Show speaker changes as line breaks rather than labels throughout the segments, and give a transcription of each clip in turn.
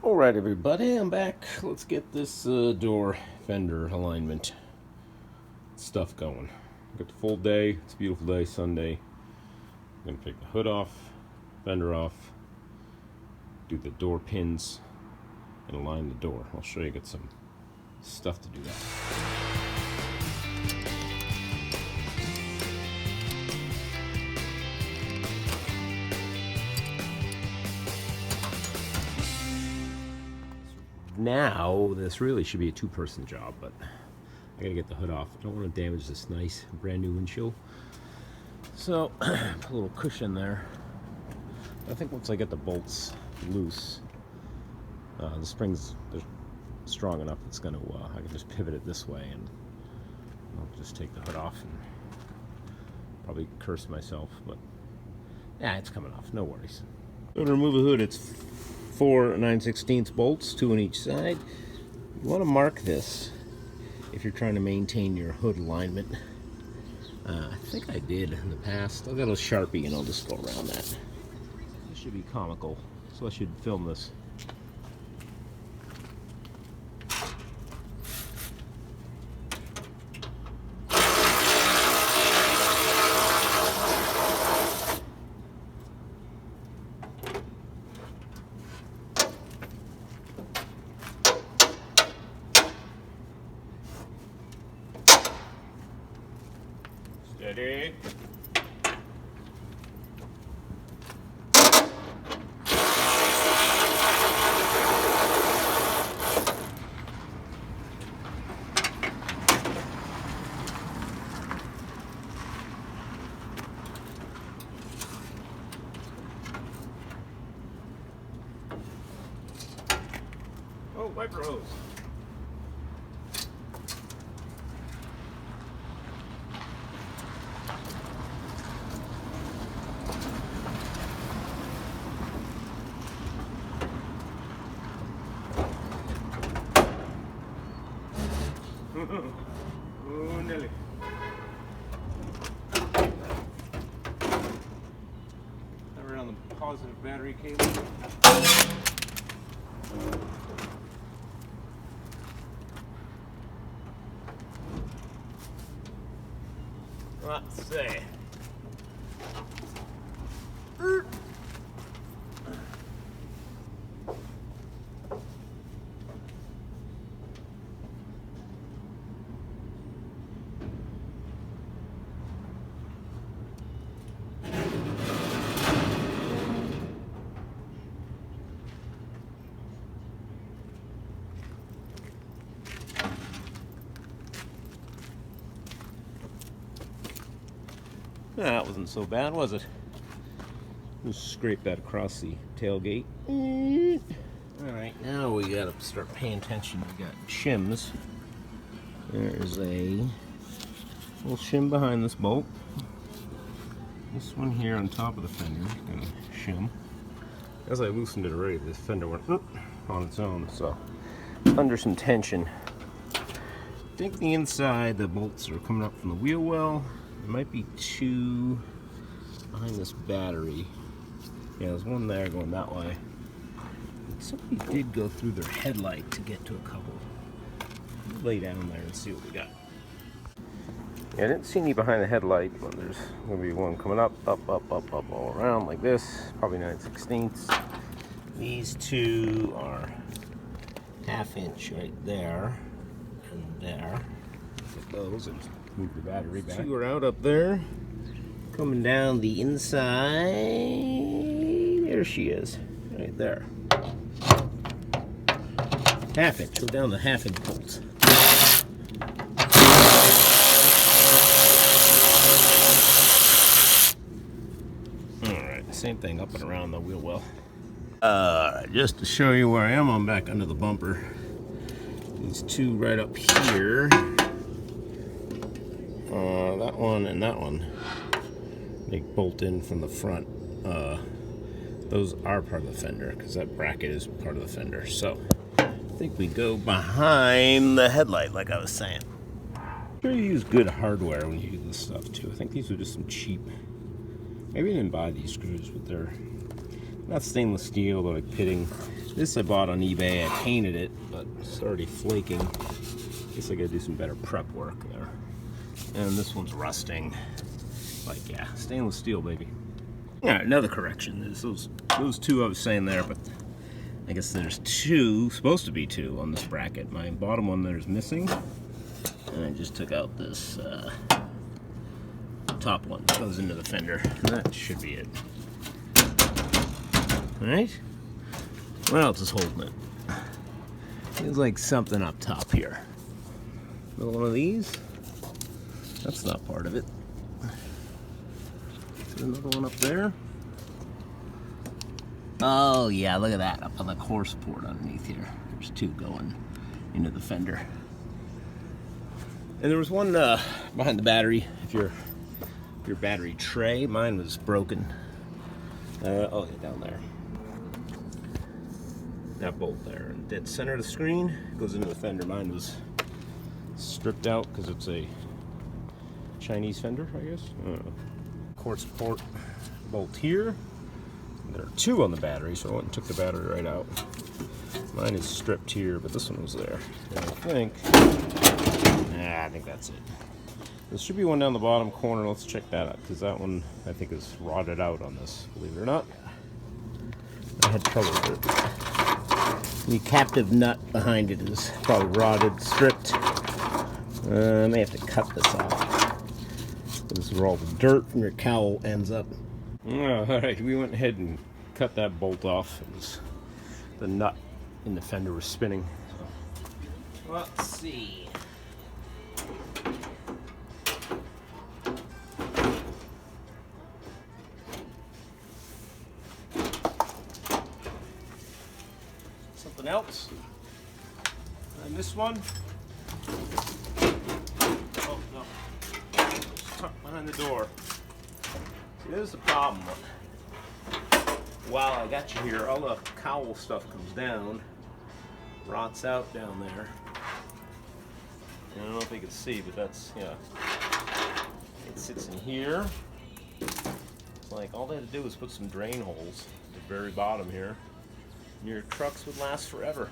Alright everybody, I'm back. Let's get this door fender alignment stuff going. Got the full day. It's a beautiful day, Sunday. I'm going to take the hood off, fender off, do the door pins, and align the door. I'll show you, got some stuff to do that. Now, this really should be a two-person job, but I gotta get the hood off. I don't want to damage this nice brand new windshield. So, put a little cushion there. I think once I get the bolts loose, the springs are strong enough, it's gonna, I can just pivot it this way and I'll just take the hood off and probably curse myself, but yeah, it's coming off, no worries. So to remove the hood, it's 4 9/16 bolts, 2 on each side. You want to mark this if you're trying to maintain your hood alignment. I think I did in the past. I'll get a Sharpie and I'll just go around that. This should be comical, so I should film this. Steady. Oh, wiper hose. Oh, Nelly. Around the positive battery cable. Let's see. That wasn't so bad, was it? Just scrape that across the tailgate. Alright, now we gotta start paying attention. We got shims. There's a little shim behind this bolt. This one here on top of the fender, gonna shim. As I loosened it already, this fender went on its own, so under some tension. I think the inside, the bolts are coming up from the wheel well. There might be 2 behind this battery. Yeah, there's one there going that way. Somebody did go through their headlight to get to a couple. Lay down there and see what we got. Yeah, I didn't see any behind the headlight, but there's going to be one coming up, all around like this. Probably 9/16. These 2 are 1/2 inch right there and there. Get those and move the battery back. 2 are out up there. Coming down the inside. There she is. Right there. 1/2 inch. Go down the 1/2 inch bolts. Alright, same thing up and around the wheel well. Just to show you where I am, I'm back under the bumper. These 2 right up here. That one and that one, they bolt in from the front. Those are part of the fender because that bracket is part of the fender. So I think we go behind the headlight, like I was saying. Sure, you use good hardware when you do this stuff too. I think these are just some cheap. Maybe I didn't buy these screws, but they're Not stainless steel, but like pitting. This I bought on eBay. I painted it, but it's already flaking. Guess I gotta do some better prep work there. And this one's rusting. Like, yeah, stainless steel, baby. All right, another correction. There's those two I was saying there, but I guess there's two, supposed to be two on this bracket. My bottom one there's missing. And I just took out this top one that goes into the fender. And that should be it. All right. What else is holding it? Feels like something up top here. Another one of these. That's not part of it. Is there another one up there? Oh yeah, look at that up on the core support underneath here. There's two going into the fender. And there was one behind the battery. If your battery tray, mine was broken. Oh yeah, down there. That bolt there, in dead center of the screen, goes into the fender. Mine was stripped out because it's a Chinese fender, I guess. I don't know. Core support bolt here. There are two on the battery, so I went and took the battery right out. Mine is stripped here, but this one was there. And I think that's it. There should be one down the bottom corner. Let's check that out, because that one I think is rotted out on this, believe it or not. I had trouble with it. The captive nut behind it is probably rotted, stripped. I may have to cut this off. This is where all the dirt from your cowl ends up. Alright, we went ahead and cut that bolt off. It was the nut in the fender was spinning. So, let's see. Something else? I missed one? Oh no. It's tucked behind the door. See, this is the problem. While I got you here, all the cowl stuff comes down, rots out down there. I don't know if you can see, but that's, yeah. It sits in here. It's like all they had to do was put some drain holes at the very bottom here. And your trucks would last forever.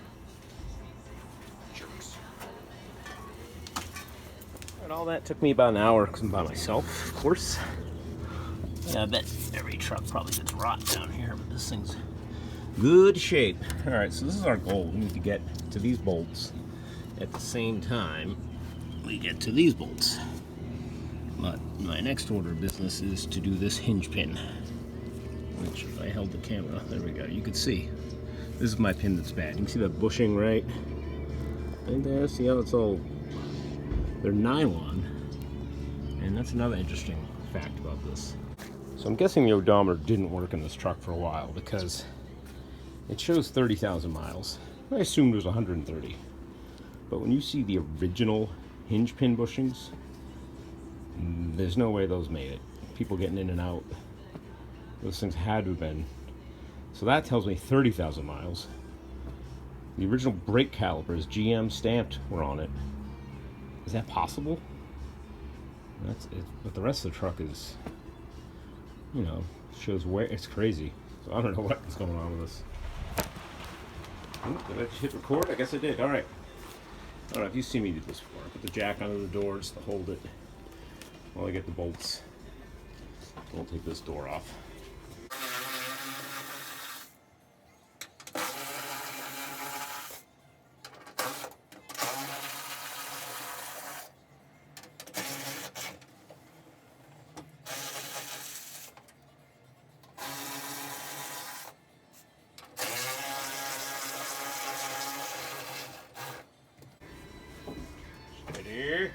Jerks. And all that took me about an hour because I'm by myself, of course. Yeah, I bet every truck probably gets rot down here, but this thing's good shape. All right, so this is our goal. We need to get to these bolts at the same time we get to these bolts. But my next order of business is to do this hinge pin, which if I held the camera, there we go, you could see. This is my pin that's bad. You can see that bushing right there. See how it's all, they're nylon. And that's another interesting fact about this. So I'm guessing the odometer didn't work in this truck for a while because it shows 30,000 miles. I assumed it was 130. But when you see the original hinge pin bushings, there's no way those made it. People getting in and out. Those things had to have been. So that tells me 30,000 miles. The original brake calipers, GM stamped, were on it. Is that possible? That's it. But the rest of the truck is, you know, shows where it's crazy. So I don't know what's going on with this. Did I hit record? I guess I did. All right. I don't know if you've seen me do this before. I put the jack under the door just to hold it while I get the bolts. We'll take this door off. Here.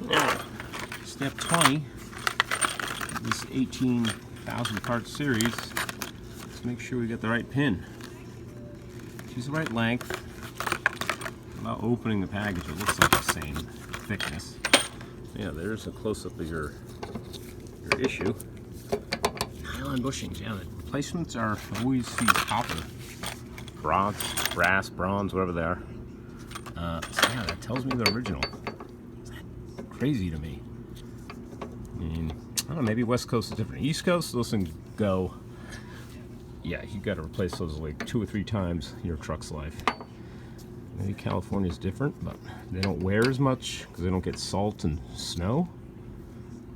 Now, step 20, this 18,000 part series, let's make sure we get the right pin. Choose the right length. About opening the package, it looks like the same thickness. Yeah, there's a close-up of your issue. Nylon bushings, yeah, the replacements are always these copper brass, bronze, whatever they are. So yeah, that tells me they're original. That's crazy to me. I mean, I don't know, maybe West Coast is different. East Coast, those things go, yeah, you got to replace those like 2 or 3 times in your truck's life. Maybe California is different, but they don't wear as much because they don't get salt and snow.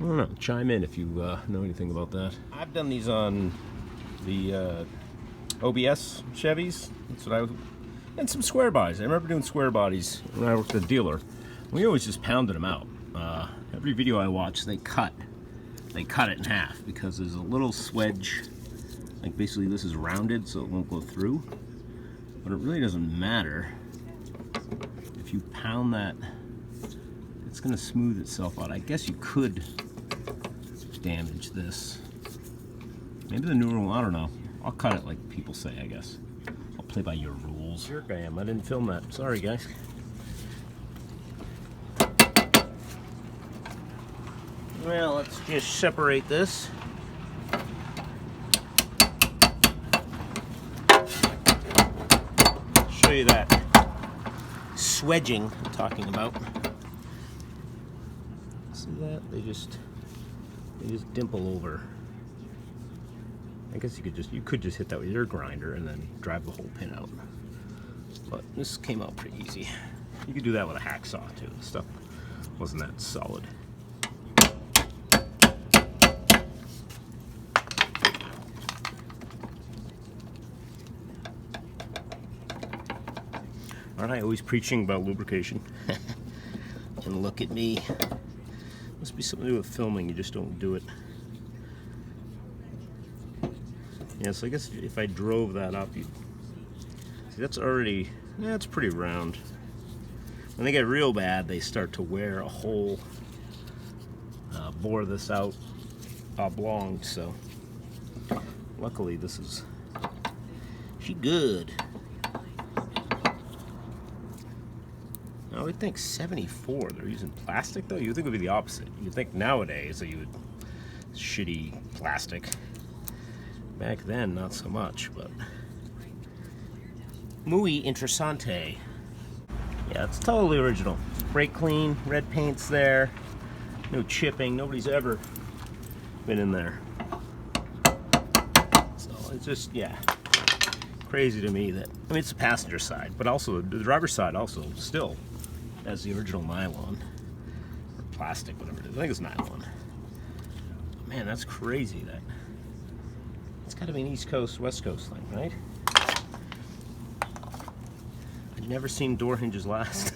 I don't know. Chime in if you know anything about that. I've done these on the OBS Chevys. That's what and some square bodies. I remember doing square bodies when I worked at a dealer. We always just pounded them out. Every video I watch, they cut it in half because there's a little swedge. Like basically this is rounded so it won't go through. But it really doesn't matter. If you pound that, it's going to smooth itself out. I guess you could damage this. Maybe the newer one, I don't know. I'll cut it like people say, I guess. I'll play by your rules. Jerk I am. I didn't film that. Sorry, guys. Well, let's just separate this. Show you that swedging I'm talking about. See that? They just dimple over. I guess you could just hit that with your grinder and then drive the whole pin out. But this came out pretty easy. You could do that with a hacksaw too. The stuff wasn't that solid. Aren't I always preaching about lubrication? And look at me. Must be something to do with filming, you just don't do it. Yeah, so I guess if I drove that up, see that's already, yeah, it's pretty round. When they get real bad, they start to wear a hole. Bore this out oblong, so luckily this is, she good. I would think 74, they're using plastic though? You would think it would be the opposite. You'd think nowadays that you would, shitty plastic. Back then, not so much, but muy interessante. Yeah, it's totally original. Brake clean, red paint's there, no chipping, nobody's ever been in there. So it's just, yeah, crazy to me that, I mean, it's the passenger side, but also the driver's side also still has the original nylon, or plastic, whatever it is. I think it's nylon. But man, that's crazy that, it's gotta be an East Coast, West Coast thing, right? I've never seen door hinges last.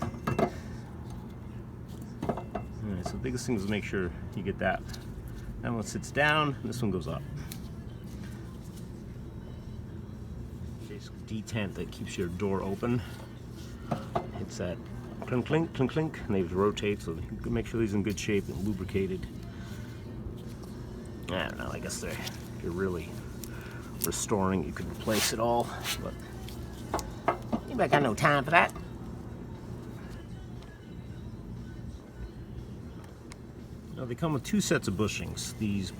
Alright, so the biggest thing is to make sure you get that. That one sits down, and this one goes up. Basically detent that keeps your door open. Hits that clink, clink, clink, clink, and they rotate, so you can make sure these are in good shape and lubricated. I don't know, I guess if you're really restoring, you could replace it all, but anybody got no time for that. Now they come with 2 sets of bushings. These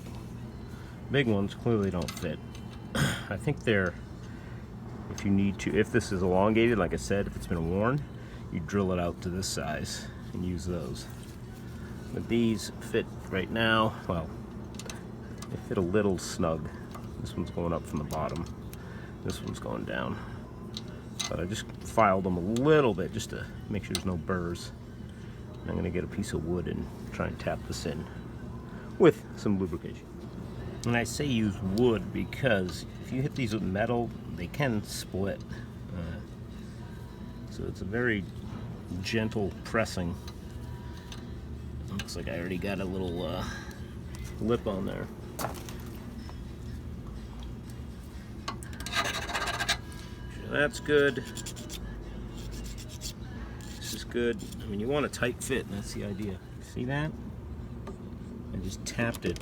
big ones clearly don't fit. I think they're, if you need to, if this is elongated, like I said, if it's been worn, you drill it out to this size and use those. But these fit right now, well, they fit a little snug. This one's going up from the bottom. This one's going down. But I just filed them a little bit just to make sure there's no burrs. And I'm gonna get a piece of wood and try and tap this in with some lubrication. And I say use wood because if you hit these with metal, they can split. So it's a very gentle pressing. Looks like I already got a little lip on there. So that's good. This is good. I mean, you want a tight fit, and that's the idea. See that? I just tapped it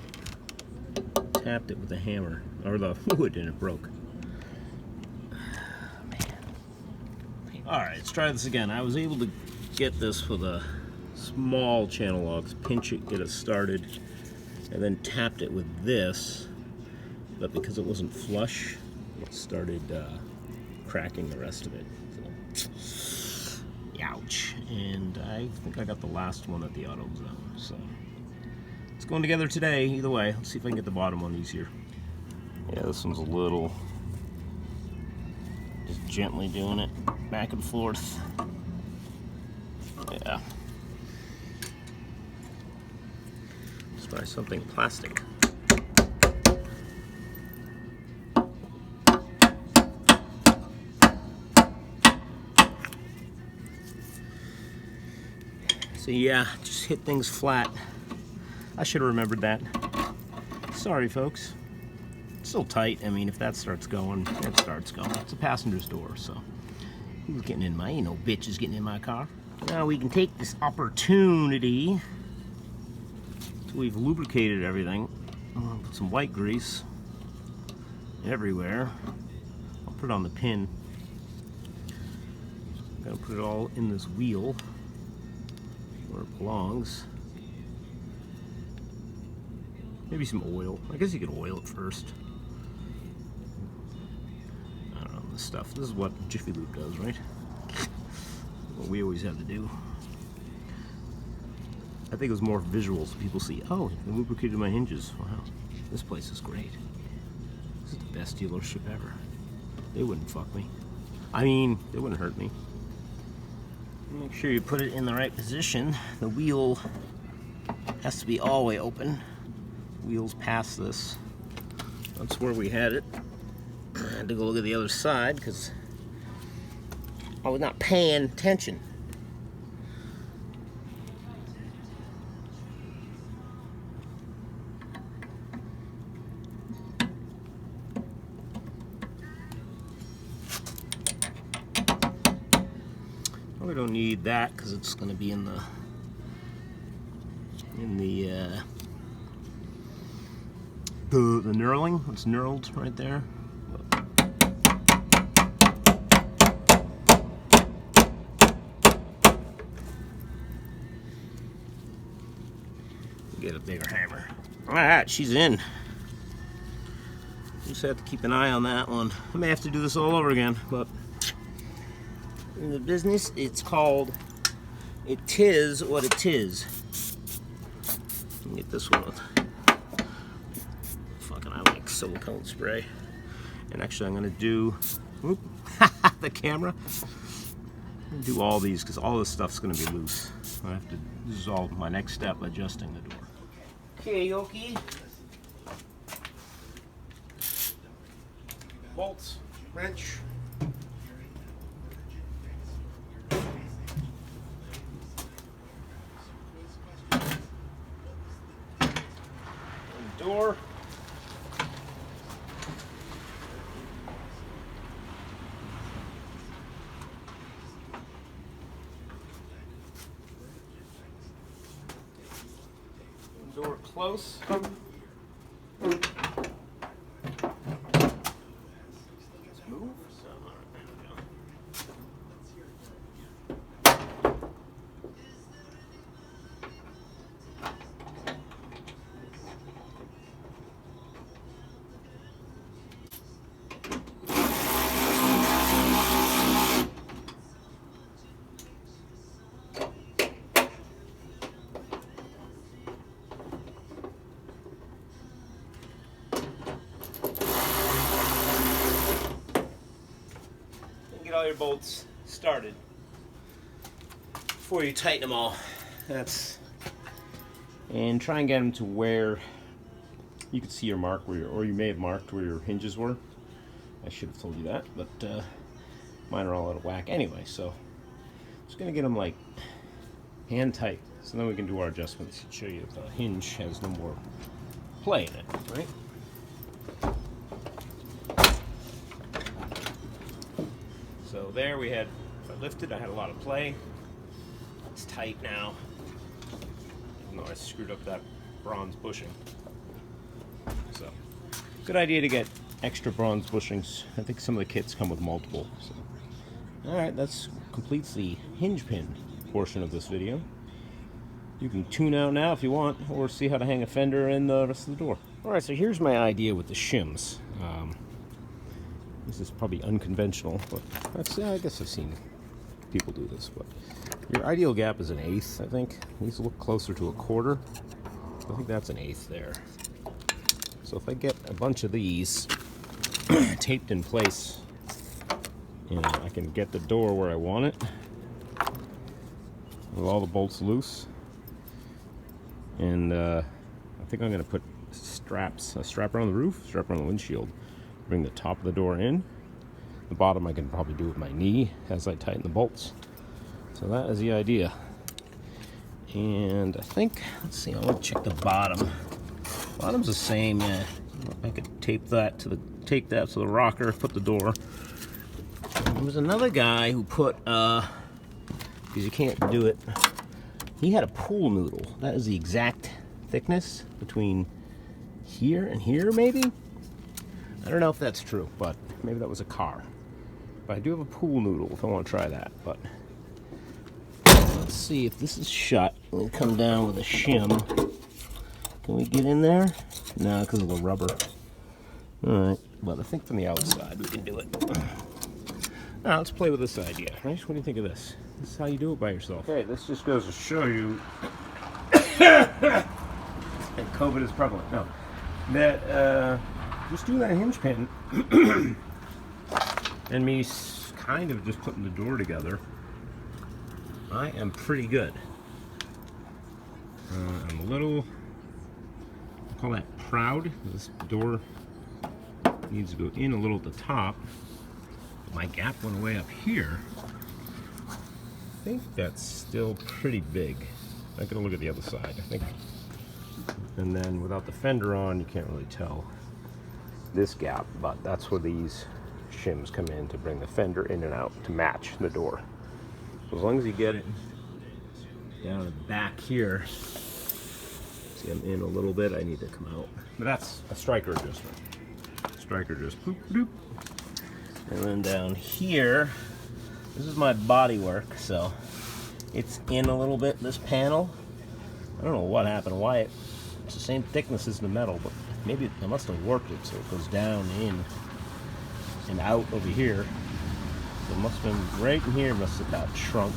with a hammer, or the wood, and it broke. Alright, let's try this again. I was able to get this with a small channel lock, pinch it, get it started, and then tapped it with this, but because it wasn't flush, it started cracking the rest of it. So, ouch. And I think I got the last one at the AutoZone. So it's going together today. Either way, let's see if I can get the bottom one easier. Yeah, this one's a little. Just gently doing it back and forth. Yeah. Let's try something plastic. So yeah, just hit things flat. I should have remembered that. Sorry, folks. It's still tight. I mean, if that starts going, it starts going. It's a passenger's door, so who's getting in my, ain't no bitches getting in my car. Now we can take this opportunity. So we've lubricated everything. Put some white grease everywhere. I'll put it on the pin. I'm gonna put it all in this wheel where it belongs. Maybe some oil. I guess you could oil it first. I don't know, this stuff. This is what Jiffy Lube does, right? What we always have to do. I think it was more visual so people see, oh, I lubricated my hinges. Wow, this place is great. This is the best dealership ever. They wouldn't fuck me. I mean, they wouldn't hurt me. Make sure you put it in the right position. The wheel has to be all the way open. Wheels past this. That's where we had it. I had to go look at the other side because I was not paying attention. We don't need that because it's going to be in the knurling. It's knurled right there. Get a bigger hammer. All right, she's in. Just have to keep an eye on that one. I may have to do this all over again, but in the business, it's called it tis what it is. Let me get this one. Fucking, I like silicone spray. And actually, I'm gonna do the camera. I'm gonna do all these because all this stuff's gonna be loose. I have to. This is all my next step, adjusting the door. Okay, Yoki. Bolts, wrench. Door. Door close. Let's move. So, all right, there we go. Get all your bolts started before you tighten them all. And try and get them to where you can see your mark where or you may have marked where your hinges were. I should have told you that, but mine are all out of whack anyway, so just gonna get them like hand tight, so then we can do our adjustments and show you if the hinge has no more play in it, right? So there we had, if I lifted, I had a lot of play. It's tight now, even though I screwed up that bronze bushing. So, good idea to get extra bronze bushings. I think some of the kits come with multiple. So. Alright, that completes the hinge pin portion of this video. You can tune out now if you want, or see how to hang a fender and the rest of the door. Alright, so here's my idea with the shims. This is probably unconventional, but I guess I've seen people do this. But your ideal gap is an 1/8, I think. These look closer to a 1/4. I think that's an 1/8 there. So if I get a bunch of these taped in place, I can get the door where I want it with all the bolts loose. And I think I'm going to put a strap around the roof, strap around the windshield, bring the top of the door in. The bottom I can probably do with my knee as I tighten the bolts. So that is the idea. And I think, let's see, I want to check the bottom. Bottom's the same, yeah. I could tape that to the rocker, put the door. There was another guy who put, because you can't do it, he had a pool noodle. That is the exact thickness between here and here, maybe? I don't know if that's true, but maybe that was a car. But I do have a pool noodle if I want to try that. But let's see if this is shut. We'll come down with a shim. Can we get in there? No, because of the rubber. Alright, but I think from the outside we can do it. Now let's play with this idea. Right? What do you think of this? This is how you do it by yourself. Okay, this just goes to show you that COVID is prevalent. No, that just doing that hinge pin and me kind of just putting the door together, I am pretty good. I'm a little, I call that proud. This door needs to go in a little at the top. My gap went away up here. I think that's still pretty big. I'm gonna look at the other side, I think. And then without the fender on, you can't really tell this gap, but that's where these shims come in to bring the fender in and out to match the door. So as long as you get it down the back here, see I'm in a little bit, I need to come out. But that's a striker adjustment. Striker just boop, boop. And then down here, this is my body work, so it's in a little bit, this panel. I don't know what happened, why it's the same thickness as the metal, but maybe I must have warped it so it goes down in and out over here. So it must have been right in here, must have got shrunk.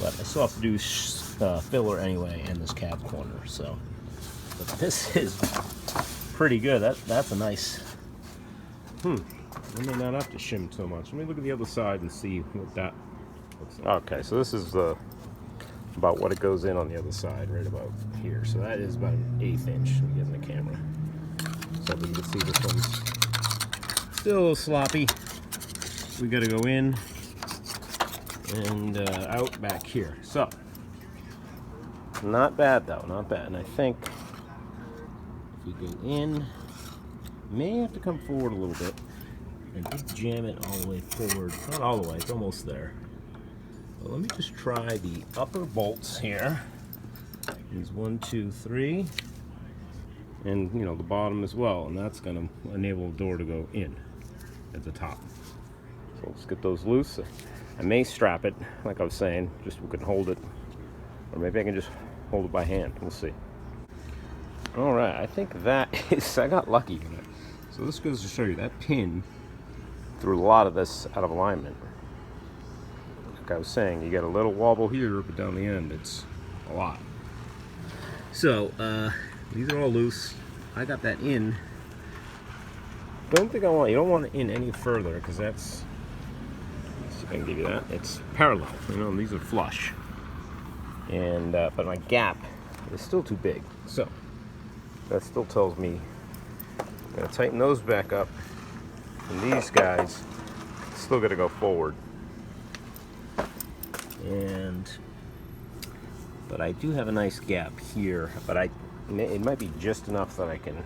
But I still have to do filler anyway in this cab corner, so. But this is pretty good. That's a nice, I may not have to shim so much. Let me look at the other side and see what that looks like. Okay, so this is about what it goes in on the other side, right about here. So that is about an 1/8 inch. Let me get in the camera. So you can see this one's still a little sloppy. We got to go in and out back here. So, not bad though, not bad. And I think if we go in, may have to come forward a little bit and just jam it all the way forward. Not all the way, it's almost there. But let me just try the upper bolts here. These 1, 2, 3, and you know the bottom as well, and that's going to enable the door to go in at the top. So let's get those loose. I may strap it, like I was saying, just we can hold it, or maybe I can just hold it by hand. We'll see. All right, I think that is. I got lucky with it. So this goes to show you that pin threw a lot of this out of alignment. Like I was saying, you get a little wobble here, but down the end, it's a lot. So these are all loose. I got that in. Don't think you don't want it in any further because that's. Let's see if I can give you that. It's parallel. You know, these are flush. And but my gap is still too big. So that still tells me I'm gonna tighten those back up. And these guys still got to go forward. But I do have a nice gap here, but it might be just enough that I can,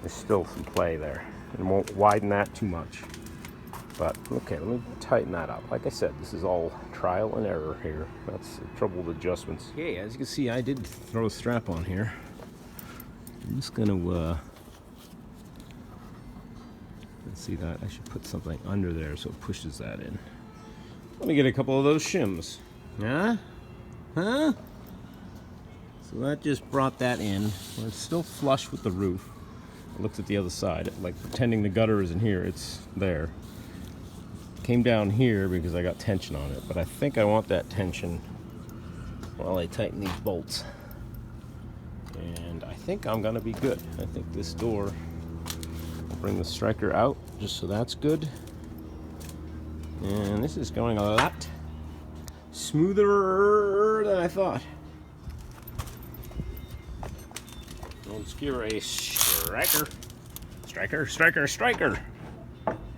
there's still some play there. And won't widen that too much. But okay, let me tighten that up. Like I said, this is all trial and error here. That's the trouble with adjustments. Okay, as you can see, I did throw a strap on here. I'm just gonna let's see that. I should put something under there so it pushes that in. Let me get a couple of those shims. Yeah? Huh? So that just brought that in. It's still flush with the roof. Looked at the other side, like pretending the gutter isn't here. It's there. Came down here because I got tension on it, but I think I want that tension while I tighten these bolts. And I think I'm gonna be good. I think this door will bring the striker out, just so that's good. And this is going a lot smoother than I thought. Let's give her a striker. Striker.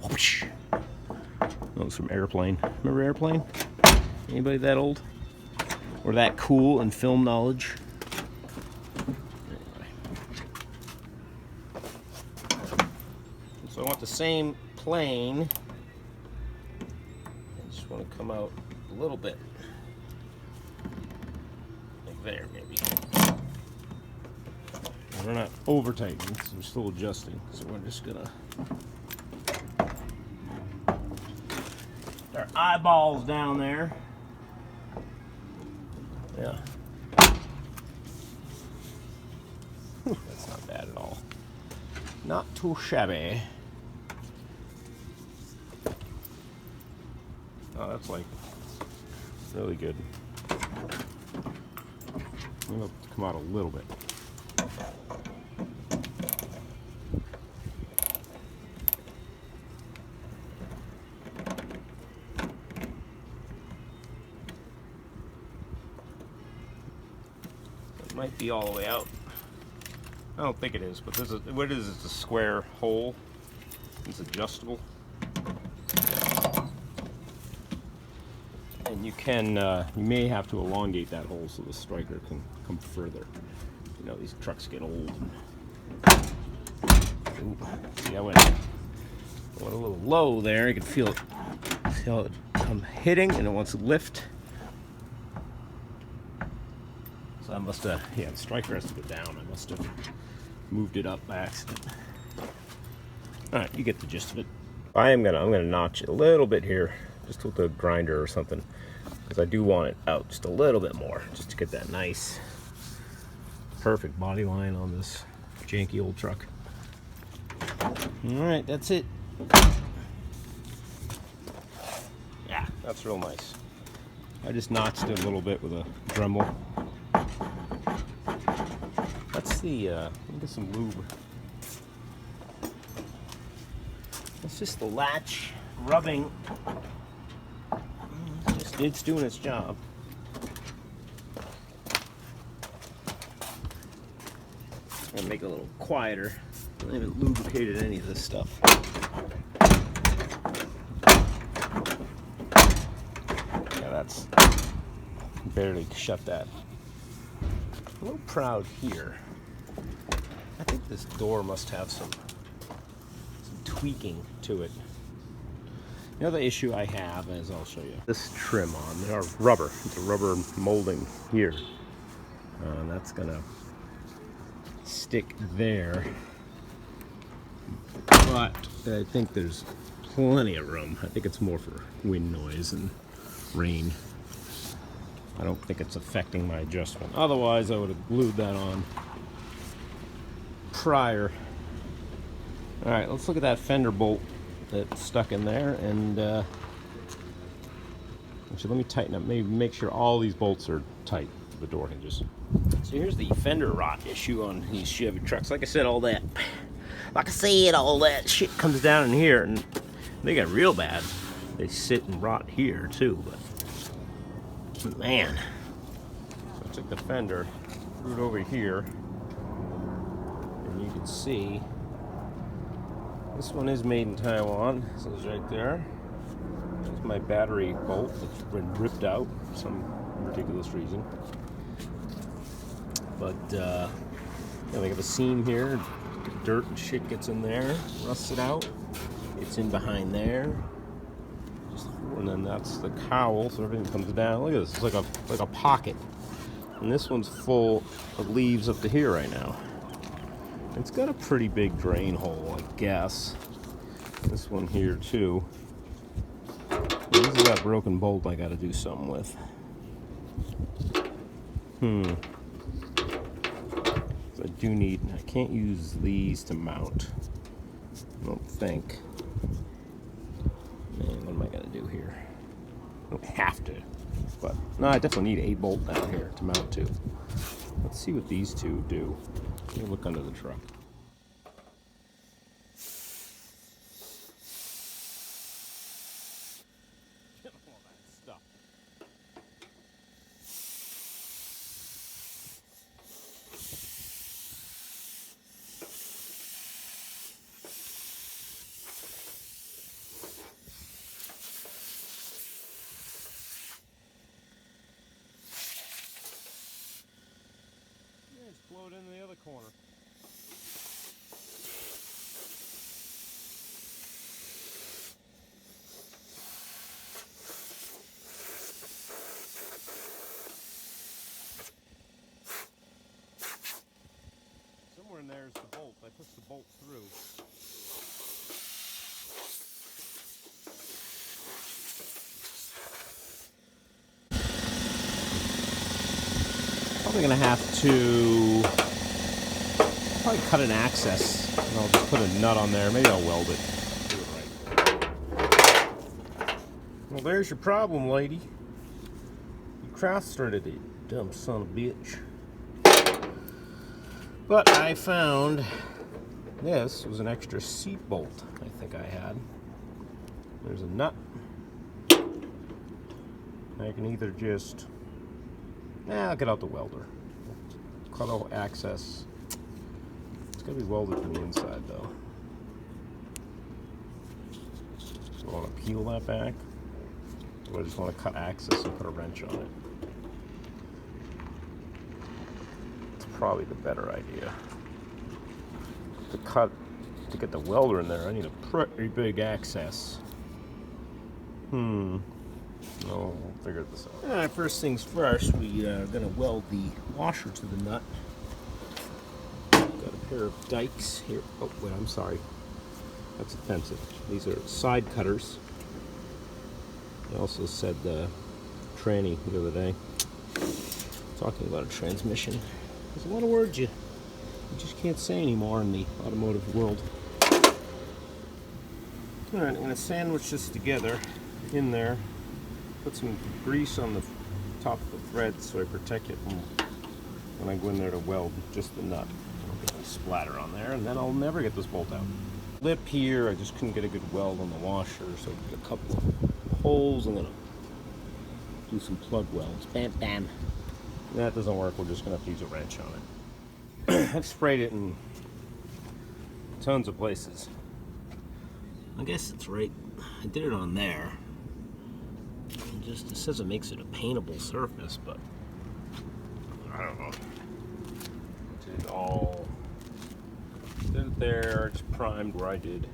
Whoosh. That was from Airplane. Remember Airplane? Anybody that old? Or that cool in film knowledge? Anyway. So I want the same plane. I just want to come out a little bit. Like there, maybe. And we're not over tightening, so we're still adjusting. So we're just gonna our eyeballs down there. Yeah. That's not bad at all. Not too shabby. Oh, that's like really good. I'm gonna come out a little bit. Might be all the way out. I don't think it is, but this is what it is. It's a square hole. It's adjustable, and you can you may have to elongate that hole so the striker can come further. You know, these trucks get old. Ooh, see, I went a little low there. You can feel it. See how I'm hitting, and it wants to lift. So I must have, yeah, the striker has to go down. I must have moved it up by accident. All right, you get the gist of it. I'm gonna notch it a little bit here, just with the grinder or something, because I do want it out just a little bit more, just to get that nice, perfect body line on this janky old truck. All right, that's it. Yeah, that's real nice. I just notched it a little bit with a Dremel. That's the, let me get some lube. That's just the latch rubbing. It's doing its job. I'm gonna make it a little quieter. I haven't lubricated any of this stuff. Yeah, that's barely shut that. A little proud here. I think this door must have some tweaking to it. The other issue I have is, I'll show you, this trim on, or rubber. It's a rubber molding here. That's gonna stick there. But I think there's plenty of room. I think it's more for wind noise and rain. I don't think it's affecting my adjustment. Otherwise, I would have glued that on prior. All right, let's look at that fender bolt that's stuck in there, and actually, let me tighten up. Maybe make sure all these bolts are tight to the door hinges. So here's the fender rot issue on these Chevy trucks. Like I said, all that shit comes down in here, and they get real bad. They sit and rot here too, but man. So I took the fender, threw it over here, and you can see this one is made in Taiwan. So it's right there. There's my battery bolt that's been ripped out for some ridiculous reason. But yeah, they have a seam here. Dirt and shit gets in there, rusts it out. It's in behind there. And then that's the cowl, so everything comes down. Look at this, it's like a pocket. And this one's full of leaves up to here right now. It's got a pretty big drain hole, I guess. This one here too. This has got a broken bolt I gotta do something with. I do need, I can't use these to mount, I don't think. Man, what am I going to do here? I don't have to, but no, I definitely need a bolt down here to mount to. Let's see what these two do. Let me look under the truck. Float into the other corner. Somewhere in there is the bolt. I pushed the bolt through. Probably gonna have to probably cut an access, and I'll just put a nut on there. Maybe I'll weld it. Do it right. Well, there's your problem, lady. You cross-threaded it, dumb son of a bitch. But I found this was an extra seat bolt. I think I had. There's a nut. I can either just I'll get out the welder. Cut off access. It's gotta be welded from the inside though. Do I want to peel that back? Or do I just want to cut access and put a wrench on it? It's probably the better idea. To get the welder in there, I need a pretty big access. No, we'll figure this out. Alright, first things first, we are going to weld the washer to the nut. Got a pair of dikes here. Oh, wait, I'm sorry. That's offensive. These are side cutters. I also said the tranny the other day. Talking about a transmission. There's a lot of words you just can't say anymore in the automotive world. Alright, I'm going to sandwich this together in there. Put some grease on the top of the thread so I protect it when I go in there to weld just the nut. I'll get a splatter on there, and then I'll never get this bolt out. Lip here, I just couldn't get a good weld on the washer, so I did a couple of holes. I'm gonna do some plug welds. Bam, bam. If that doesn't work, we're just gonna have to use a wrench on it. I've sprayed it in tons of places. I guess it's right. I did it on there. It says it makes it a paintable surface, but I don't know. Did it there, it's primed where I did.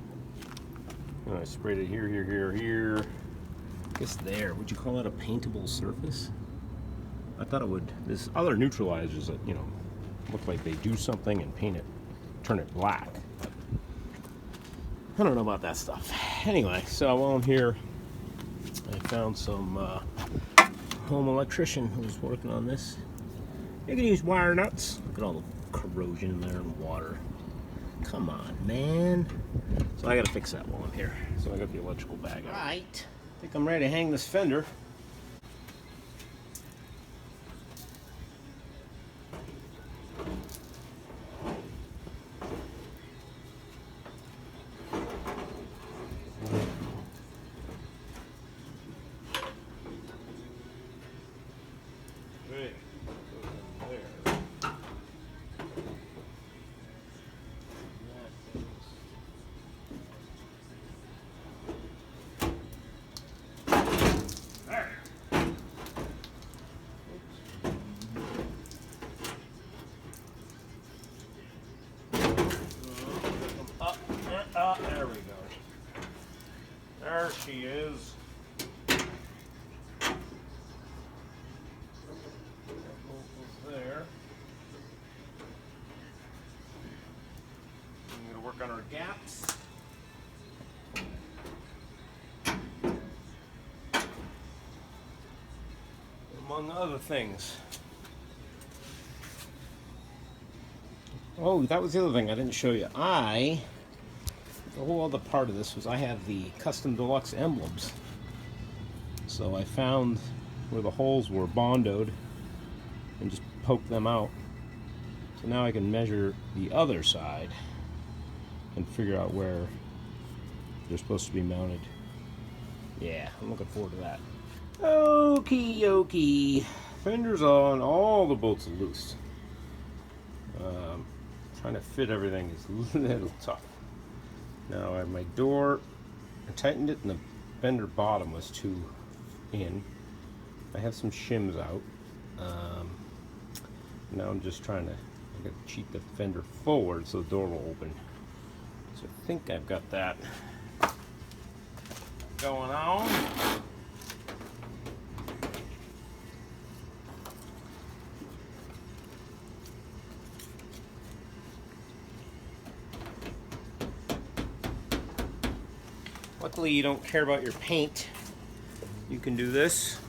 And I sprayed it here, here, here, here. I guess there. Would you call that a paintable surface? I thought it would. There's other neutralizers that, you know, look like they do something and paint it, turn it black. But I don't know about that stuff. Anyway, so while I'm here, I found some home electrician who was working on this. You can use wire nuts. Look at all the corrosion in there and water. Come on, man. So I gotta fix that while I'm here. So I got the electrical bag out. Right. I think I'm ready to hang this fender. There we go. There she is. There. I'm going to work on our gaps. Among other things. Oh, that was the other thing I didn't show you. The whole other part of this was I have the custom deluxe emblems. So I found where the holes were bondoed and just poked them out. So now I can measure the other side and figure out where they're supposed to be mounted. Yeah, I'm looking forward to that. Okie dokie. Fender's on, all the bolts are loose. Trying to fit everything is a little tough. Now I have my door, I tightened it and the fender bottom was too in. I have some shims out. Now I'm just trying to cheat the fender forward so the door will open. So I think I've got that going on. Luckily you don't care about your paint. You can do this.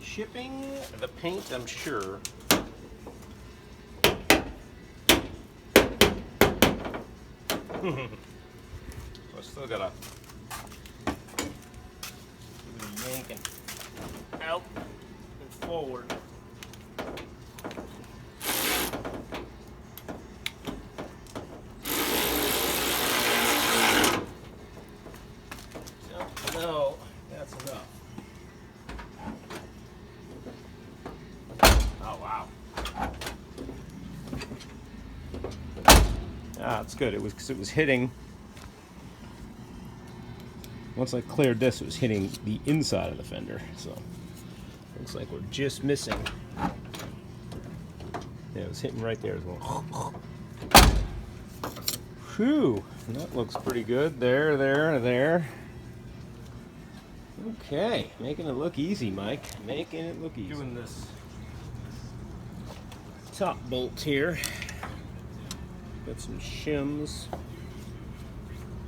Shipping the paint, I'm sure. I still gotta give it a yank and out and forward. No, that's enough. Oh wow. Ah, it's good. It was because it was hitting. Once I cleared this, it was hitting the inside of the fender. So looks like we're just missing. Yeah, it was hitting right there as well. Whew, that looks pretty good. There. Okay, making it look easy, Mike. Making it look easy. Doing this top bolt here. Got some shims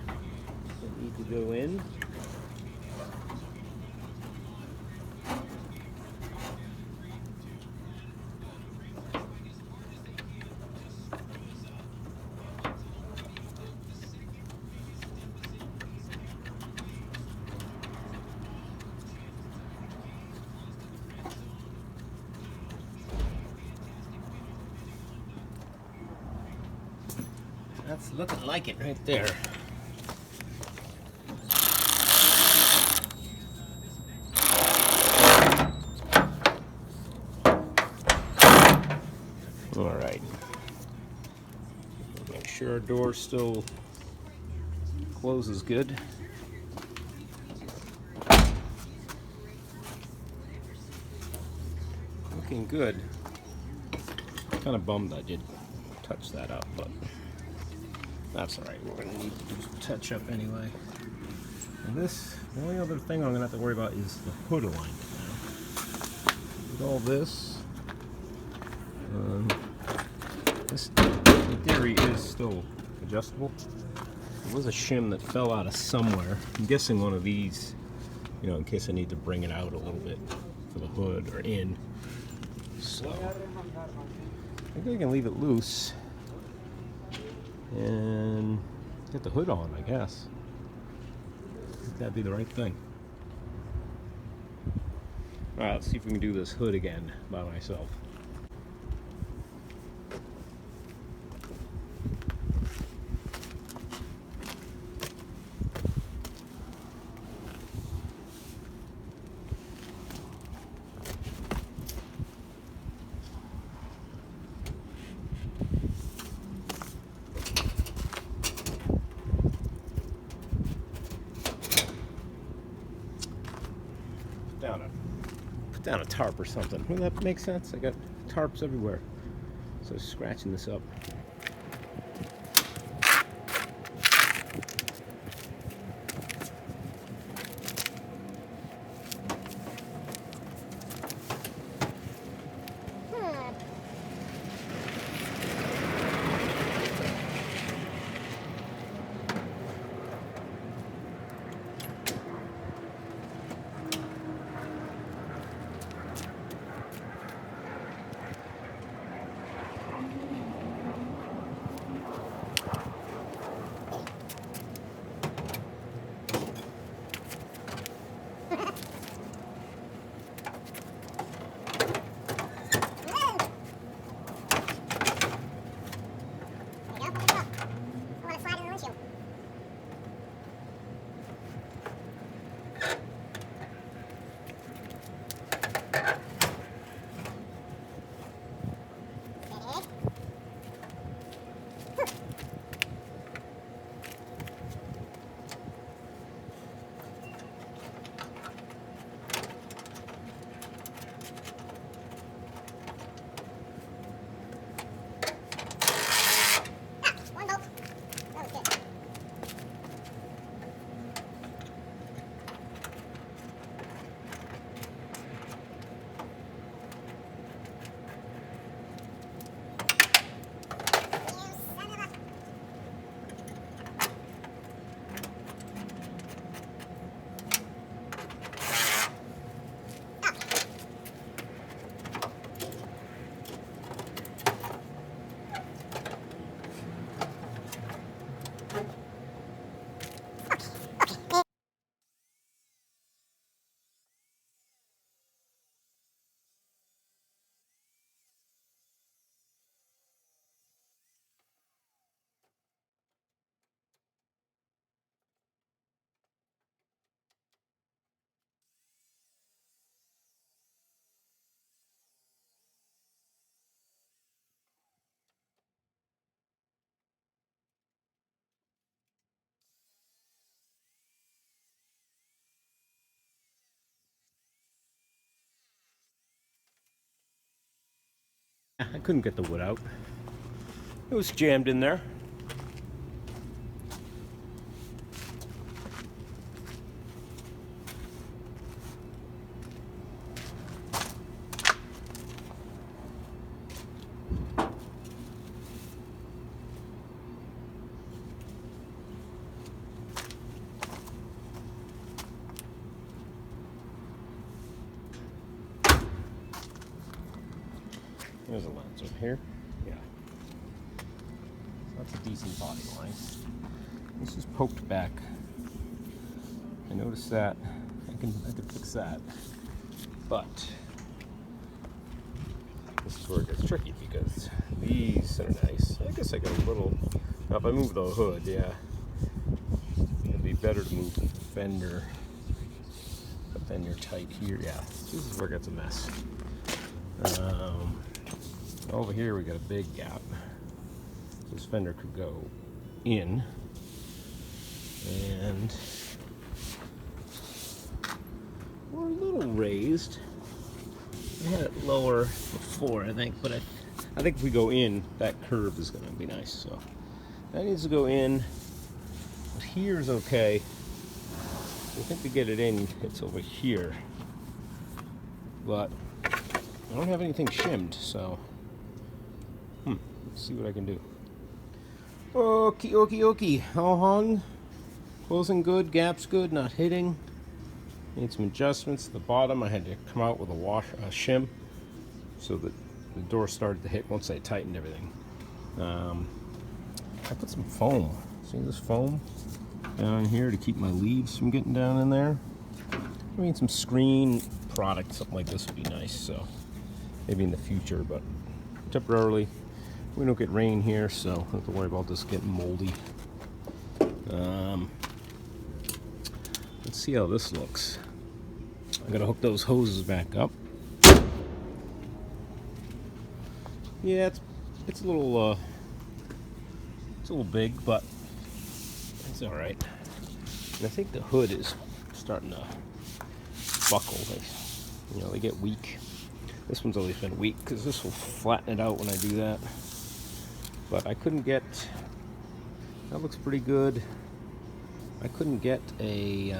that need to go in. That's looking like it right there. All right. Make sure our door still closes good. Looking good. Kind of bummed I did touch that up, but that's all right. We're gonna need to do some touch up anyway. And this, the only other thing I'm gonna have to worry about is the hood alignment now. With all this, this in theory is still adjustable. There was a shim that fell out of somewhere. I'm guessing one of these, you know, in case I need to bring it out a little bit for the hood or in. So I think I can leave it loose and get the hood on, I guess. I think that'd be the right thing. Alright, let's see if we can do this hood again by myself. Put down a tarp or something. Wouldn't that make sense? I got tarps everywhere. So scratching this up. I couldn't get the wood out. It was jammed in there. There's a lens over here. Yeah. So that's a decent body line. This is poked back. I noticed that. I can fix that. But this is where it gets tricky because these are nice. I guess I got a little. Now if I move the hood, yeah. It'd be better to move the fender. But then you're tight here. Yeah. This is where it gets a mess. Over here we got a big gap. This fender could go in, and we're a little raised. I had it lower before, I think, but I think if we go in, that curve is going to be nice. So that needs to go in. But here's okay. I think to get it in, it's over here. But I don't have anything shimmed, so let's see what I can do. Okie okie okie. All hung. Closing good, gaps good, not hitting. Made some adjustments at the bottom. I had to come out with a shim so that the door started to hit once I tightened everything. I put some foam. See this foam down here to keep my leaves from getting down in there? I mean, some screen product, something like this would be nice. So maybe in the future, but temporarily. We don't get rain here, so don't have to worry about this getting moldy. Let's see how this looks. I gotta hook those hoses back up. Yeah, it's a little big, but it's all right. And I think the hood is starting to buckle. They get weak. This one's always been weak because this will flatten it out when I do that. But I couldn't get, that looks pretty good. I couldn't get a,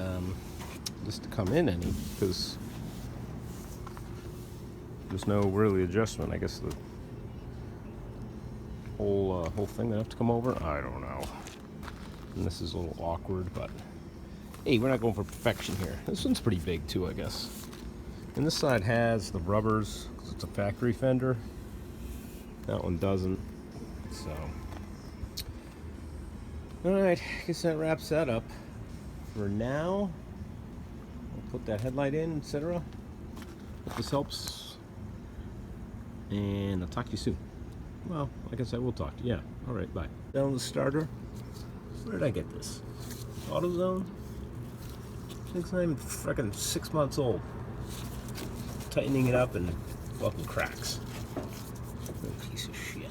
this to come in any because there's no really adjustment. I guess the whole thing would have to come over. I don't know. And this is a little awkward, but hey, we're not going for perfection here. This one's pretty big too, I guess. And this side has the rubbers because it's a factory fender. That one doesn't. So, alright, I guess that wraps that up for now. I'll put that headlight in, etc. Hope this helps. And I'll talk to you soon. Well, I guess I will talk to you. Yeah, alright, bye. Down the starter. Where did I get this? AutoZone? I think it's not even freaking 6 months old. Tightening it up and fucking cracks. Little piece of shit.